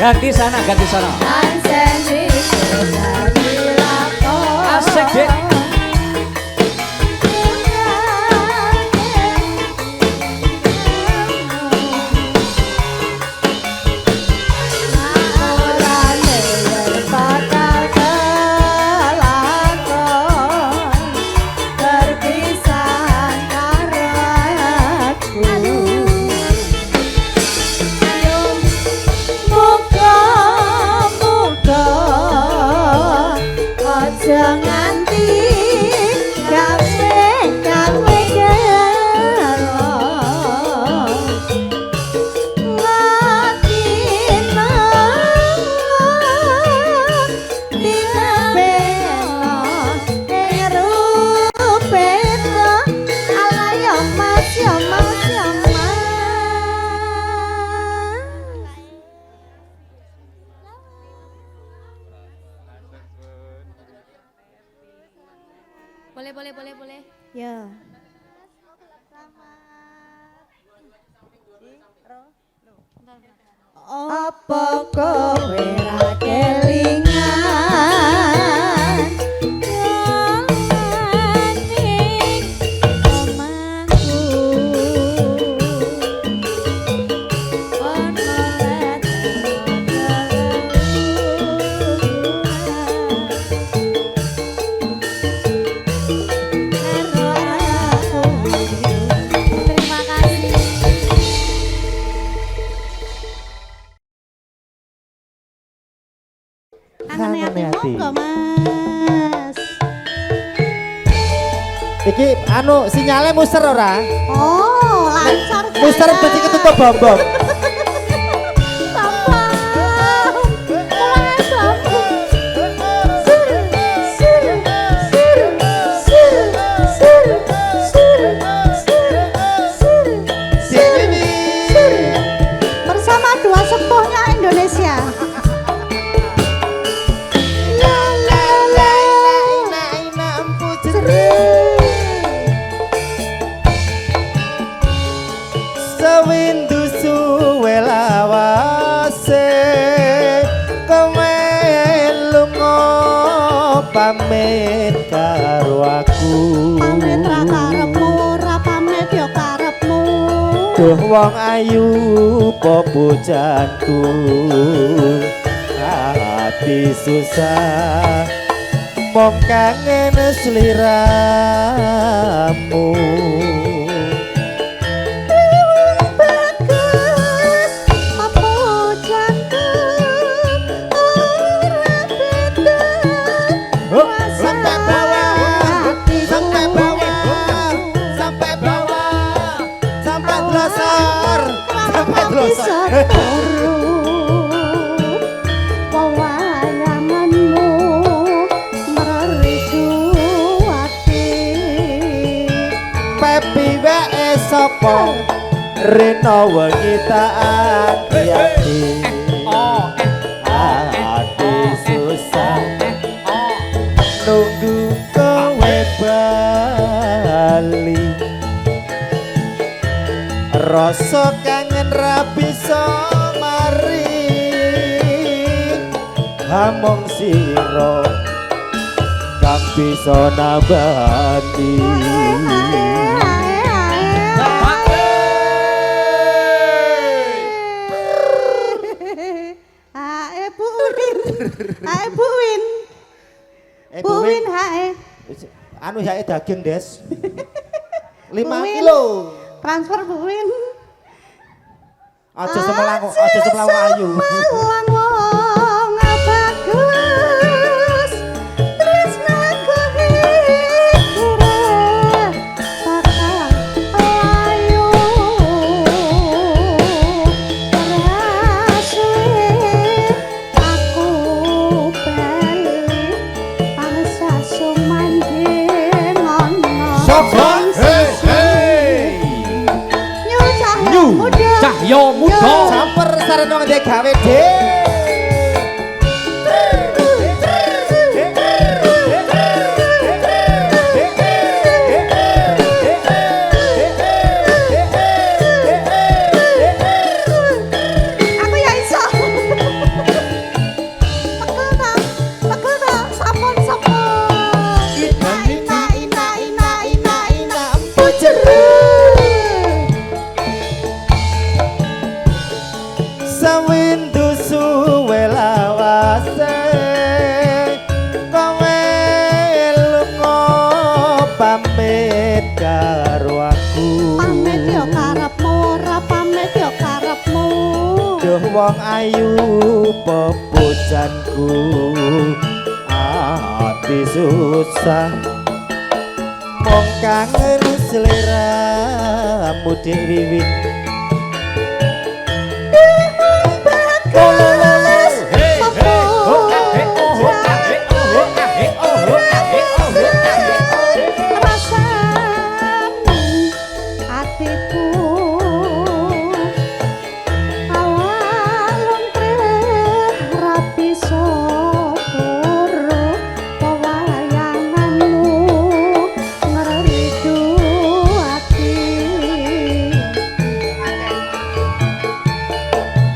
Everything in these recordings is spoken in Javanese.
Ganti sana, ganti sana. Asik dek. Boleh. Ya. Apa kowe ra kelingan nyaning omahku ono terima kasih. Kangen hati monggo Mas. Iki anu sinyalnya muster ora? Oh, lancar. Muster berarti ketutup bom. Bersama dua sepuhnya Indonesia. Sewindu suwe lawase kowe lunga pamit karo aku. Pamit ra karepmu, ra pamit yo karepmu. Duh wong ayu po bojanku hati susah mong kangen sliramu. Sopo rena wengi tak ati ati susah nunggu kowe bali rasa kangen ra bisa mari hamong sira kang bisa nabati. Hae Bu Win. Bu Win hae. Anu hae daging, Des. 5 Win. kilo. Transfer Bu Win. Aja semelang ayu. Semelang wong bagus. Tresnaku kira bakal ayu. Cahyo muda Camper sarana ngene gawe dhewe. Aku ya iso. pamit karo aku. Pamit yo karepmu, ora pamit yo karepmu. Duh wong ayu pepujanku, ati susah mong kangen seleramu dek wiwit.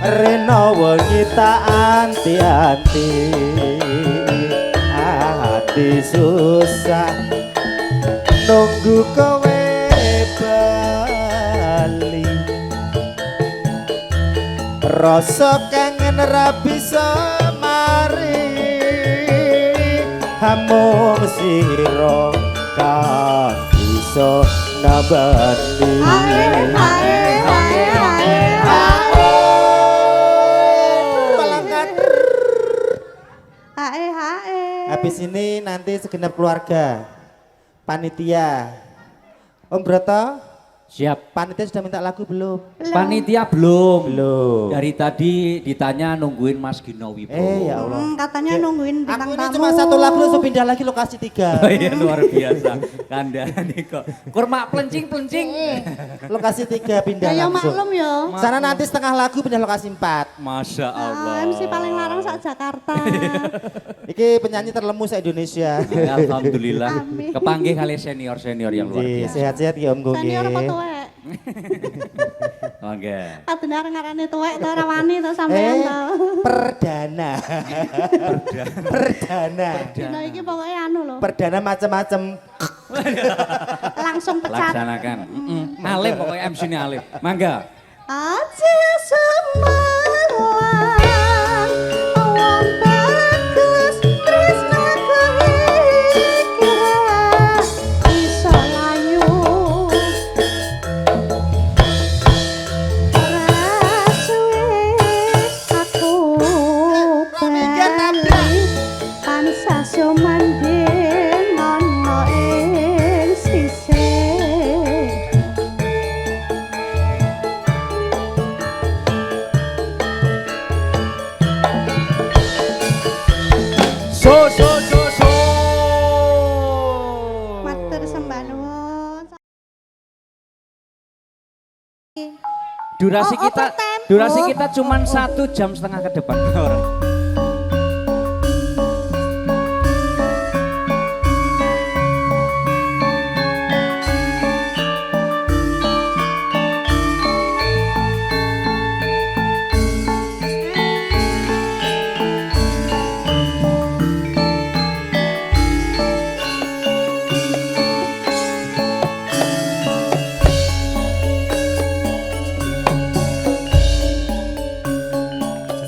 Rena wengi tak anti-anti, hati susah nunggu kowe bali. Rasa kangen ra bisa mari, hamung sira kang bisa nabati. Habis ini nanti segenap keluarga, panitia, Om Broto, Siap. panitia sudah minta lagu belum? Panitia belum. Belum. Dari tadi ditanya nungguin Mas Gino Wibowo. Ya Allah. Katanya nungguin bintang Aku ini tamu. cuma satu lagu langsung pindah lagi lokasi 3. Oh iya luar biasa. Kandhane kok. Kurma plencing-plencing. Lokasi 3 pindah Ya langsung. maklum ya. Sana nanti setengah lagu pindah lokasi 4. Masya Allah. MC paling larang sak Jakarta. Iki penyanyi terlemu se Indonesia. Alhamdulillah. Amin. Kepanggih kali senior-senior yang luar Nggih, biasa. sehat-sehat ya Om Gung. Senior apa tuwek? Oke. Adune ngarane tuwek to ora wani to sampean to. Perdana. Perdana. Dino iki pokoknya anu lho. Perdana macam-macam. Langsung pecat. Laksanakan. Alim pokoknya MC ini alim. Mangga. Aja semalam wong bagus tresnaku iki iso layu ora suwe aku bali pansas yo mandhen ana ing sisih. So. Matur sembah nuwun. Durasi Oh, kita overtime. durasi Oh. kita cuman 1,5 jam ke depan.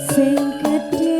Sing gedhe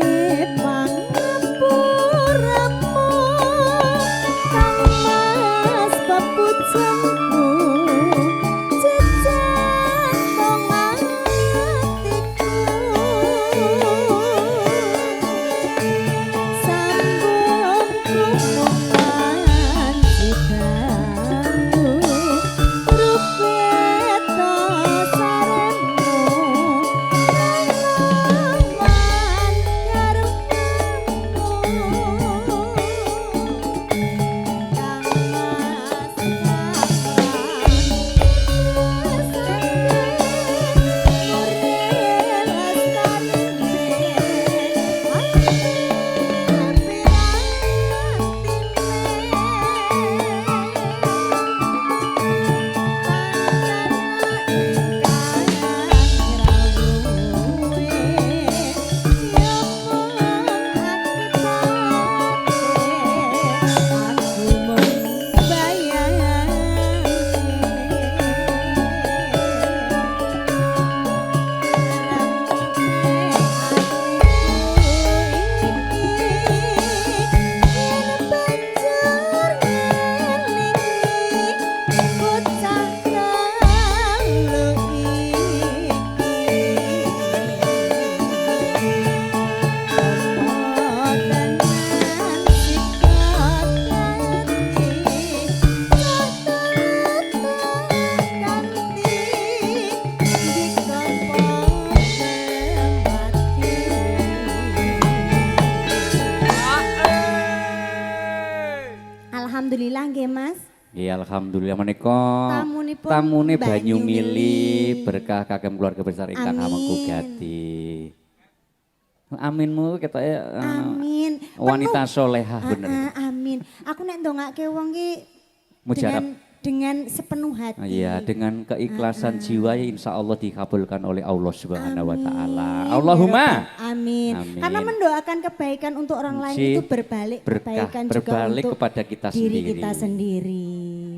Ya alhamdulillah menika Tamunipun tamune banyu banyu mili mili. berkah kagem keluarga besar ingkang Amin. Hamengkugati. Aminmu ketoke Amin. wanita Penuh. solehah bener. Amin. Aku nek ndongake wong ki Mujarab. dengan sepenuh hati. Iya, dengan keikhlasan jiwa ya insya Allah dikabulkan oleh Allah Subhanahu wa taala. Amin. Allahumma. Ya Rabbal Amin. Amin. Karena mendoakan kebaikan untuk orang lain Ci, itu berbalik berkah, kebaikan juga berbalik untuk kepada kita diri sendiri. kita sendiri.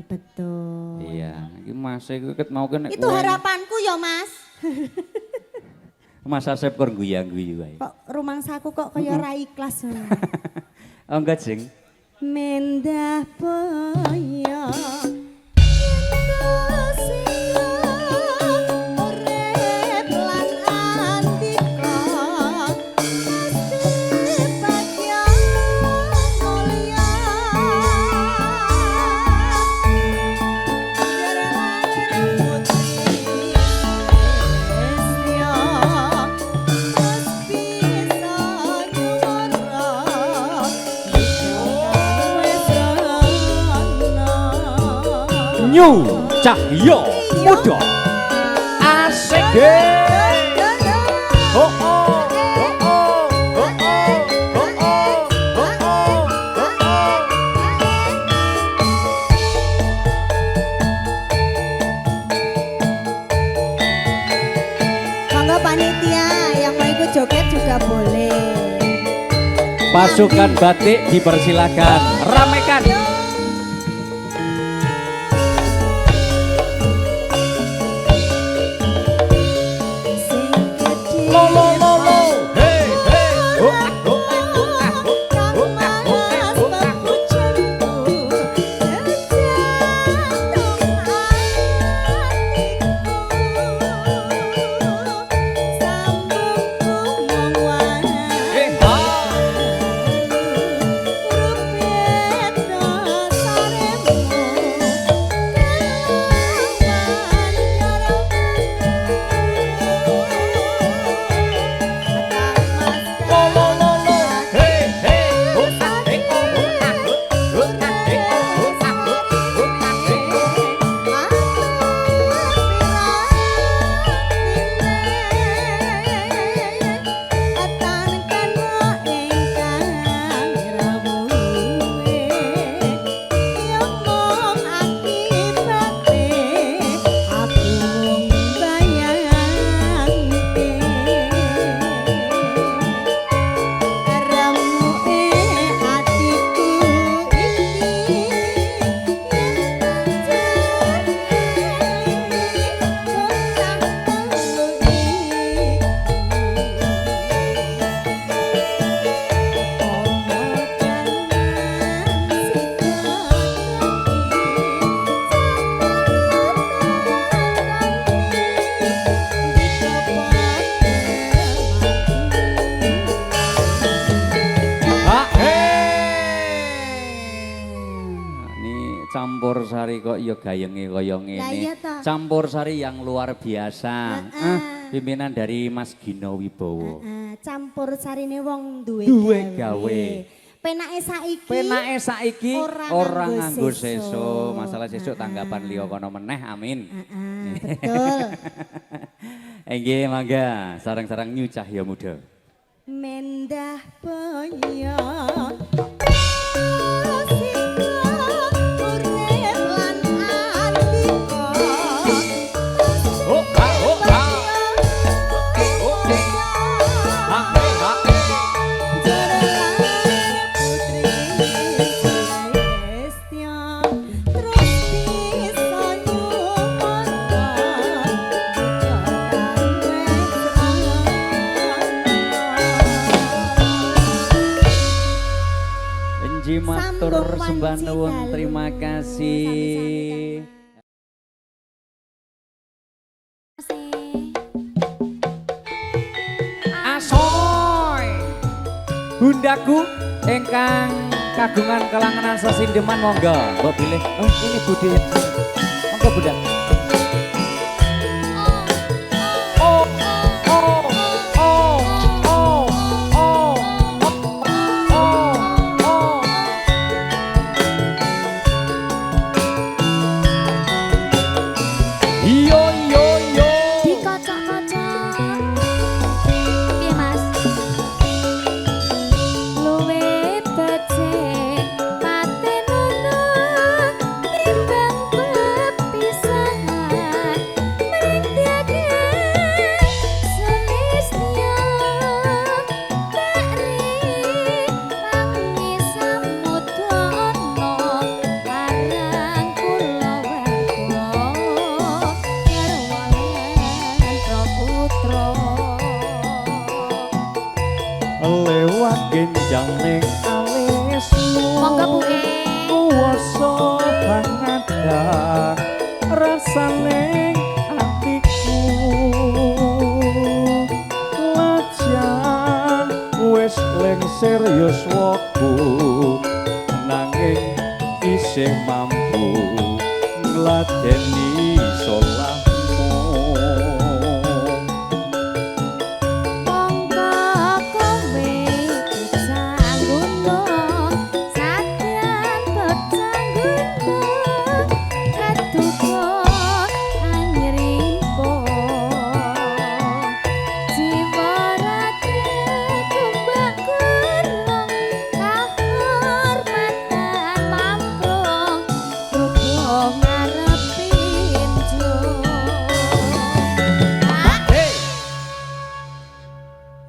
Betul. Iya, iki Mas iku ket mau kene. Itu harapanku ya, Mas. Mas Asep kok guyang-guyu wae. Kok rumangsaku kok kaya ra ikhlas ngono. Oh enggak, Jeng. Mendah boyo Nyu Cahyo Muda asik deh. Oh oh oh oh oh oh oh oh oh oh. Monggo panitia yang mau ikut joget juga boleh. Pasukan batik dipersilakan ramekan. Lo lo lo lo, hey hey, oh oh oh oh oh Campur sari kok ya gayenge kaya Lah ngene. iya toh. Campur sari yang luar biasa. Pimpinan dari Mas Gino Wibowo. Campur sarine wong duwe gawe. Penake saiki. Penake saiki ora ora nganggo nganggo sesuk. sesuk. Masalah sesuk tanggapan liya kono meneh. Amin. Betul. Nggih, mangga sareng-sareng Nyu Cahya Muda. Mendah boyo Matur sembah nuwun, terima kasih. Asoy bundaku ingkang kagungan kelangenan sesindeman monggo mbok pilih. Oh ini Budi monggo bunda. jaling alismu Monggo Bu E. kuwasa pangadang rasane atiku lajan wis lengser yuswaku nanging isih mampu ngladeni solahmu Monggo kowe sangguno sadyan becangguno katuko anyrimpo jiwa rati tumbak gunung kahormatan mamprong rupo ngarepin jo.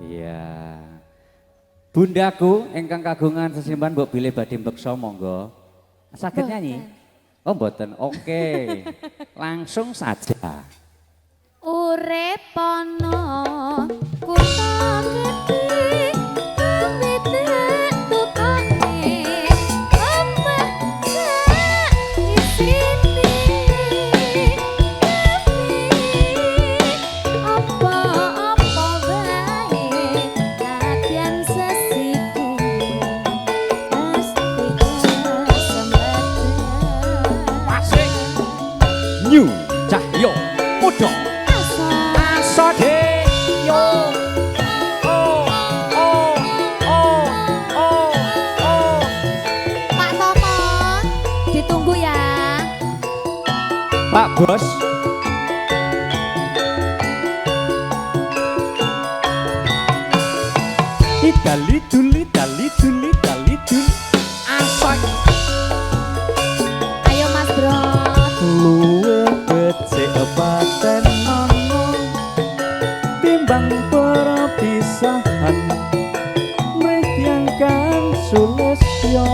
iya bundaku ingkang kagungan sesimpan mbok bilih badhe mbeksa monggo saged nyanyi oh mboten oke langsung saja Urip ana kutha gedhe kamitek tukane omah sak isine apa-apa wae nadyan sesiku mesti kesempatan New Cahyo Muda Asode yo oh oh oh oh oh Pak Tomo, ditunggu ya. Pak Bos Dali duli asok Ayo Mas Bro. luwe becik paten nono timbang perpisahan mrityangkan sulesya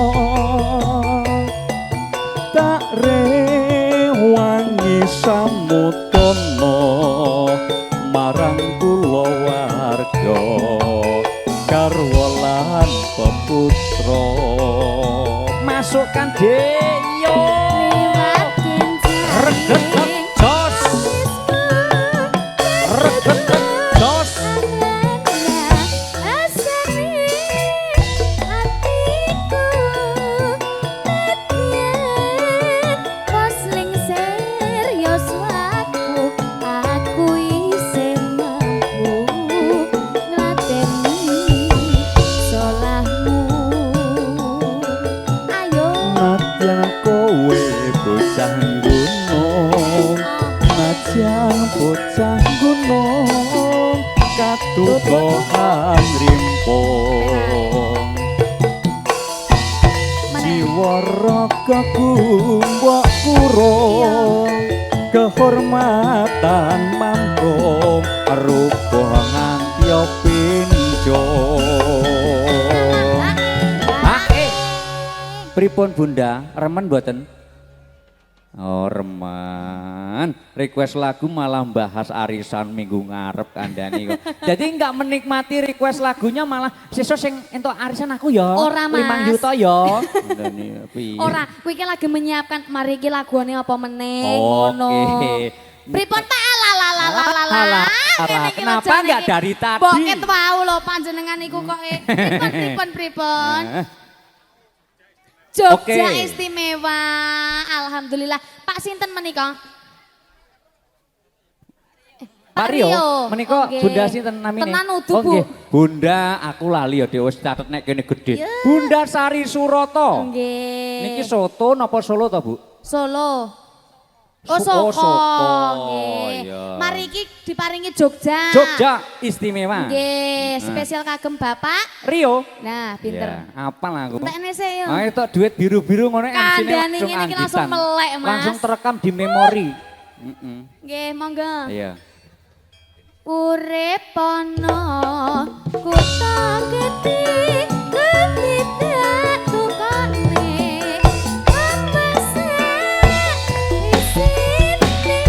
tak rewangi samutono marang kula warga garwa lan peputra masukkan deyo Liwatin reget jos reget jos nadyan kowe bocah gunung nadyan bocah gunung katukohan rimpong jiwa raga kumbok kurung kehormatan mamprong rupa ngantya pinjong pripun Bunda remen mboten oh remen request lagu malah bahas arisan minggu ngarep kandhani kok jadi enggak menikmati request lagunya malah sesuk sing entuk arisan aku ya Ora, Mas. 5 juta ya kandhani piye Ora, kuwi iki lagi menyiapkan mari iki lagune apa meneh Oke. ngono. Pripun Pak la. Kenapa enggak dari tadi? Boket wau lho panjenengan iku kok pripun. Jogja Oke. istimewa. Alhamdulillah. Pak sinten menika? Pak Rio, menika Oke. Bunda sinten namine? Tenan udu, Bu. nggih. Bunda aku lali ya wis catet nek kene gedhe. Ya. Bunda Sari Suroto. Nggih. Niki Soto napa Solo to, Bu? Solo. Oh, Oh, Soko. Soko, Nggih. iya. Mari iki diparingi Jogja. Jogja istimewa. Nggih, spesial kagem Bapak. Rio. Nah, pinter. Ya, apal aku. Entekne sik yo. Ayo tok duit biru-biru ngono Kandhane langsung ngene iki langsung anggitan. melek, Mas. Langsung terekam di memori. Nggih, monggo. Iya. Urip ana kutha gedhe kamidak tukane amasa isine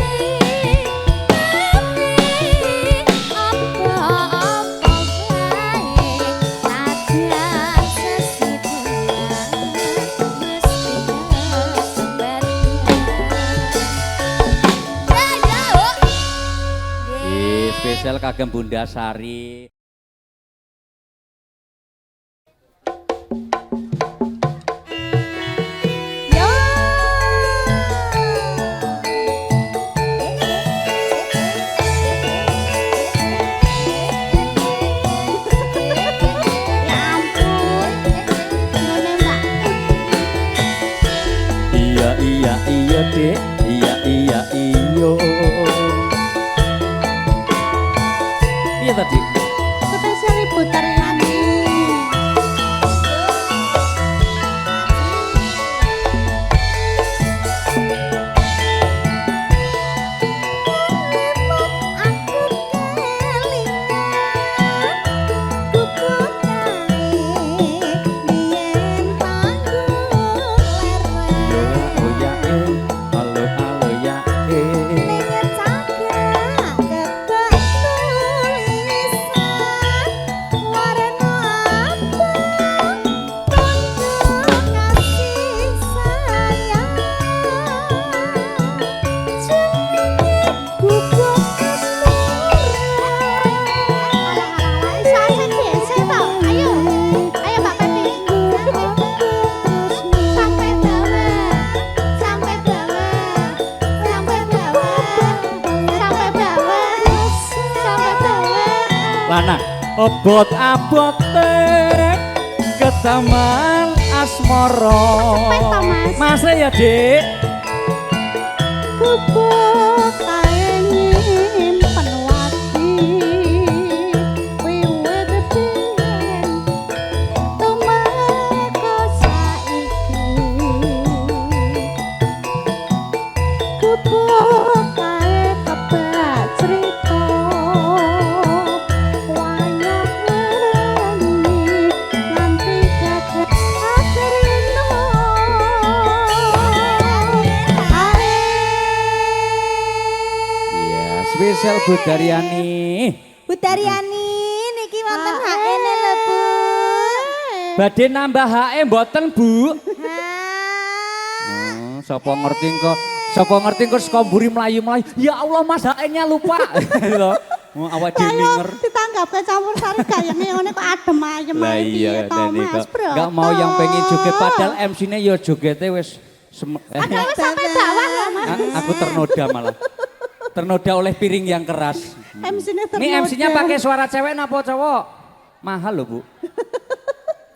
apa-apa wae nadyan spesial kagem Bunda Sari. Iya dek, iya iyo. Iya tadi. Spesial Ibu Taryani. Lana abot-abote ketaman asmara. Mas ya, Dik. Gubuk kae nyimpen wati wiwit biyen tumeka saiki. Gubuk kae kebak crita wayang ngerangi nganti gagah atrino. Spesial Bu Daryani. Bu Daryani niki wonten HE-ne lho Bu. Badhe nambah HE mboten Bu? Hah. Sapa ngerti kok saka mburi mlayu-mlayu. Ya Allah Mas HE-nya lupa. Lho. Awak dhewe ninger. Ditanggapke campur sari gayane ngene kok adem ayem Lah ae iya piye to Dani Mas kok. Bro. Enggak mau yang pengen joget padahal MC-ne ya jogete wis Padahal sampai bawah loh Mas. aku ternoda malah. Ternoda oleh piring yang keras. MC-nya ternoda. Ini MC-nya pakai suara cewek napa cowok? Mahal loh Bu.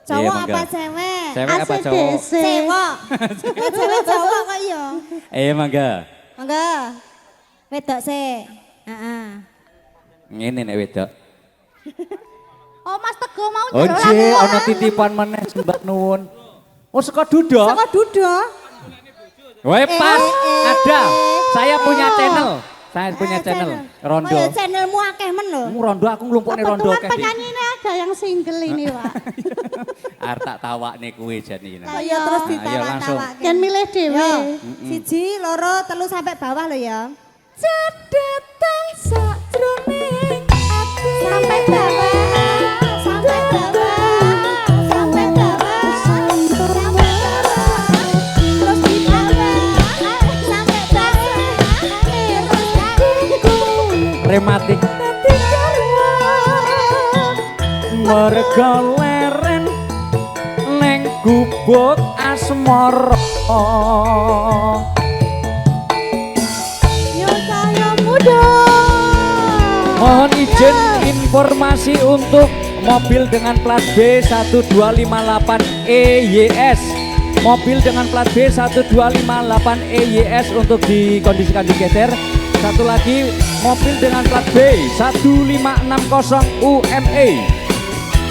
Cowok Iya, apa mangga. cewek? Cewek apa cowok? ACDC. Cewek. Cewek cowok kok iya. Mangga. Mangga. Wedok sih. Heeh. Ngene nek wedok. Oh Mas Teguh mau Oh njaluk nggih, lagu. ana titipan meneh Mbak Nuwun. Oh saka Dudo. Saka Dudo. Weh pas ada. Saya punya channel. Saya punya channel Rondo. Oh ya channelmu akeh men lho. Rondo aku nglumpukne Rondo Kebetulan akeh. Dik. penyanyi ini ada yang single ini Pak. Arep tak tawakne kuwe jane. Oh ya terus Ayo, langsung. ditawa-tawa. Dan milih dewe. Siji, loro, telu sampai bawah lho ya. Cedetan sakjroning ati. Sampai bawah. Sampai bawah. Sampai bawah. Sampai bawah. Terus di bawah. Sampai bawah. Rematik Dadi garwa. merga leren neng gubuk asmara. Yo saya muda. Mohon izin informasi untuk mobil dengan plat B1258 EYS. Mobil dengan plat B1258 EYS untuk dikondisikan digeser. Satu lagi mobil dengan plat B1560 UME.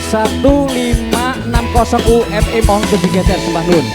1560 UME mohon untuk digeser Sembah Nun.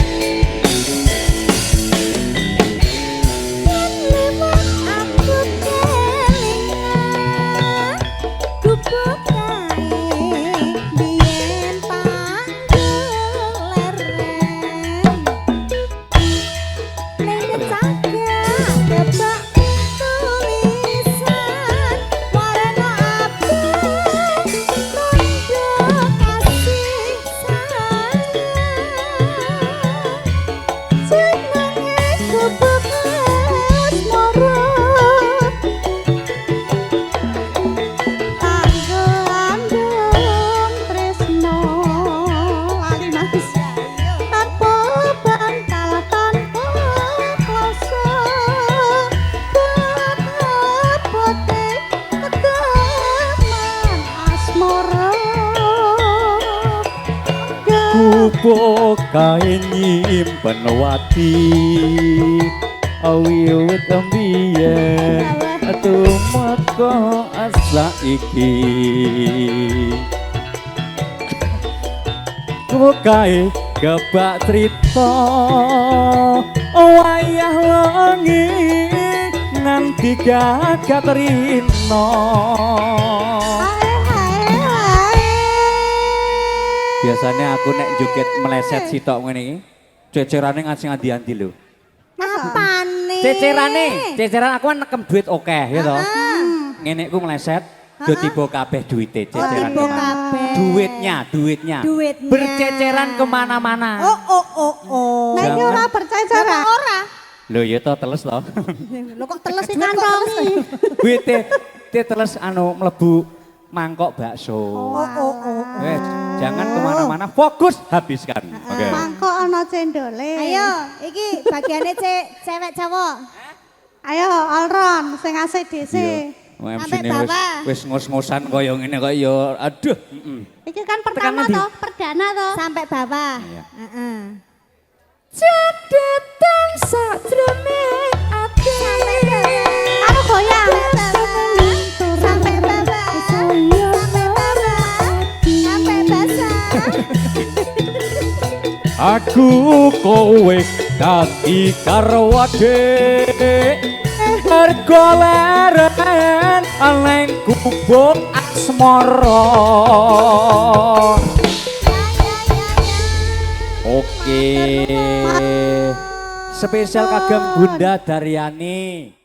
Opo kae nyimpen wati wiwit mbiyen tumeka asa iki ku kae kebak crita wayah wengi nganti gagak rino. Biasanya aku nek joget meleset sitok ngene iki, cecerane ngasih andi-andi lho. Apane? Ceceran aku kan nekem duit oke ya toh. Ngene ku meleset, do tiba kabeh duite ceceran. tiba kabeh. Duitnya. Duitnya. Berceceran kemana-mana. Oh. Nek iki ora percaya Ora. Lho ya toh teles toh. Lho kok teles iki kantongi. Duite teles anu mlebu mangkok bakso. Wes, jangan kemana-mana, fokus habiskan. Oke. Mangkok ana cendole. Ayo, iki bagiane cewek cowok. Ayo Alron sing asik dhisik. Sampai MC-ne bawah. wis ngos-ngosan kaya ngene kok ya aduh. Iki kan pertama Tekan toh, perdana toh. Sampai bawah. Iya. Heeh. Cedetan sakjroning ati. Sampai bawah. Aku goyang. Sampai bawah. Sampai bawah. Sampai basah. Aku kowe dadi karo adek mergo leren neng kubuk asmara. Oke. Spesial kagem Bunda Daryani.